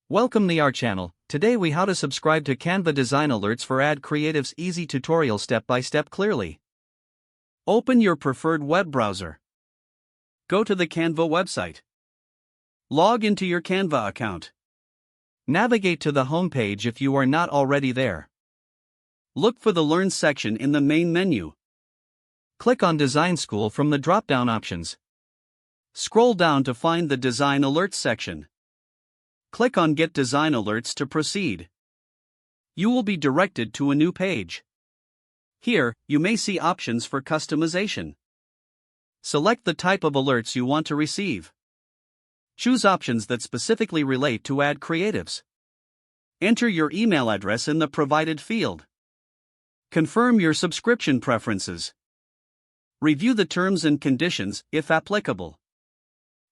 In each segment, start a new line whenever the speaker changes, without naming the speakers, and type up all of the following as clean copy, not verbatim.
Welcome to our channel. Today we how to subscribe to Canva design alerts for Ad Creative's easy tutorial step by step clearly. Open your preferred web browser. Go to the Canva website. Log into your Canva account. Navigate to the home page if you are not already there. Look for the Learn section in the main menu. Click on Design School from the drop-down options. Scroll down to find the Design Alerts section. Click on Get Design Alerts to proceed. You will be directed to a new page. Here, you may see options for customization. Select the type of alerts you want to receive. Choose options that specifically relate to ad creatives. Enter your email address in the provided field. Confirm your subscription preferences. Review the terms and conditions, if applicable.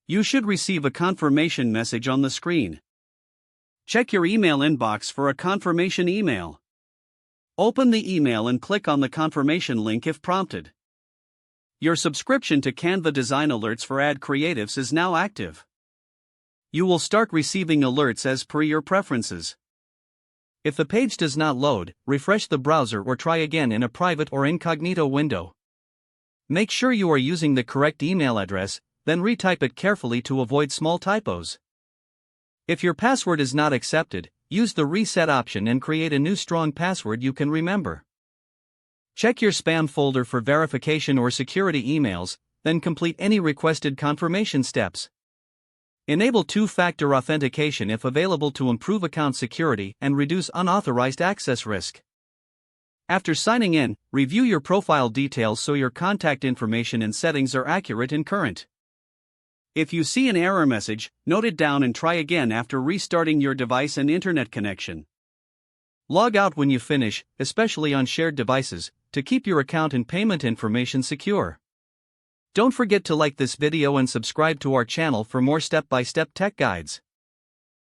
You should receive a confirmation message on the screen. Check your email inbox for a confirmation email. Open the email and click on the confirmation link if prompted. Your subscription to Canva Design Alerts for Ad Creatives is now active. You will start receiving alerts as per your preferences. If the page does not load, refresh the browser or try again in a private or incognito window. Make sure you are using the correct email address, then retype it carefully to avoid small typos. If your password is not accepted, use the reset option and create a new strong password you can remember. Check your spam folder for verification or security emails, then complete any requested confirmation steps. Enable two-factor authentication if available to improve account security and reduce unauthorized access risk. After signing in, review your profile details so your contact information and settings are accurate and current. If you see an error message, note it down and try again after restarting your device and internet connection. Log out when you finish, especially on shared devices, to keep your account and payment information secure. Don't forget to like this video and subscribe to our channel for more step-by-step tech guides.